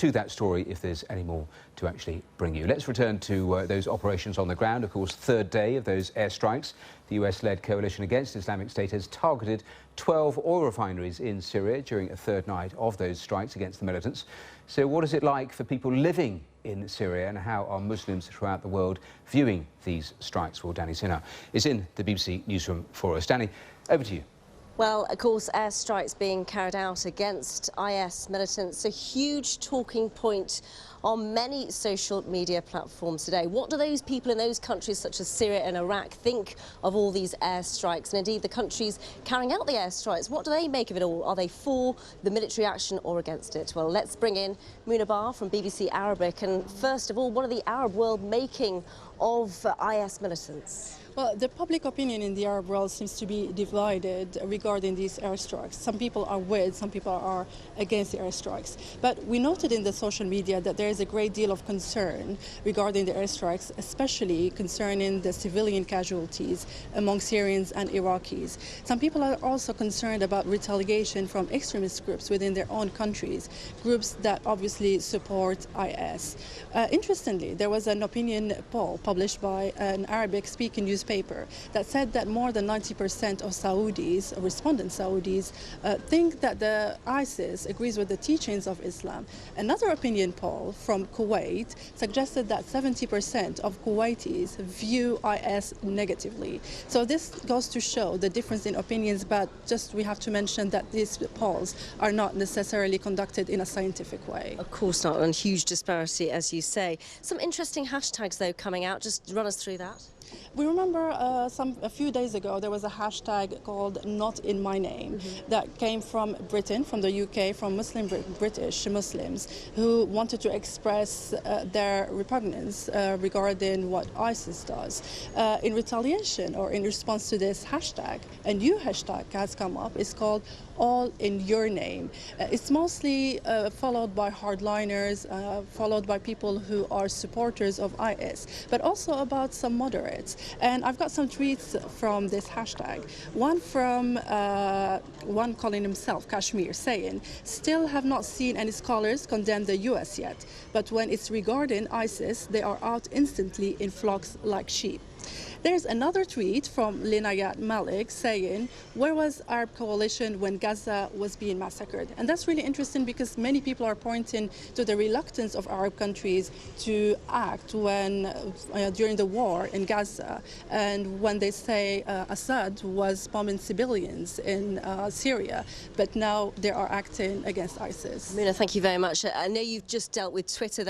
to that story if there's any more to actually bring you. Let's return to those operations on the ground. Of course, third day of those airstrikes. The US-led coalition against Islamic State has targeted 12 oil refineries in Syria during a third night of those strikes against the militants. So what is it like for people living in Syria, and how are Muslims throughout the world viewing these strikes? Well, Danny Sinha is in the BBC newsroom for us. Danny, over to you. Well, of course, airstrikes being carried out against IS militants, a huge talking point on many social media platforms today. What do those people in those countries such as Syria and Iraq think of all these airstrikes, and indeed the countries carrying out the airstrikes? What do they make of it all? Are they for the military action or against it? Well, let's bring in Mouna Ba from BBC Arabic. And first of all, what are the Arab world making of IS militants? Well, the public opinion in the Arab world seems to be divided regarding these airstrikes. Some people are with, some people are against the airstrikes. But we noted in the social media that there is a great deal of concern regarding the airstrikes, especially concerning the civilian casualties among Syrians and Iraqis. Some people are also concerned about retaliation from extremist groups within their own countries, groups that obviously support IS. Interestingly, there was an opinion poll published by an Arabic-speaking newspaper that said that more than 90% of Saudis, respondent Saudis, think that the ISIS agrees with the teachings of Islam. Another opinion poll from Kuwait suggested that 70% of Kuwaitis view IS negatively. So this goes to show the difference in opinions, but just we have to mention that these polls are not necessarily conducted in a scientific way. Of course not, and huge disparity, as you say. Some interesting hashtags, though, coming out. Just run us through that. We remember a few days ago there was a hashtag called Not In My Name that came from Britain, from the UK, from British Muslims who wanted to express their repugnance regarding what ISIS does. In retaliation or in response to this hashtag, a new hashtag has come up. It's called All In Your Name. It's mostly followed by hardliners, followed by people who are supporters of IS, but also about some moderates. And I've got some tweets from this hashtag. One from one calling himself Kashmir, saying, "Still have not seen any scholars condemn the US yet, but when it's regarding ISIS, they are out instantly in flocks like sheep." There's another tweet from Linayat Malik saying, "Where was Arab coalition when Gaza was being massacred?" And that's really interesting because many people are pointing to the reluctance of Arab countries to act when during the war in Gaza, and when they say Assad was bombing civilians in Syria, but now they are acting against ISIS. Mouna, thank you very much. I know you've just dealt with Twitter there.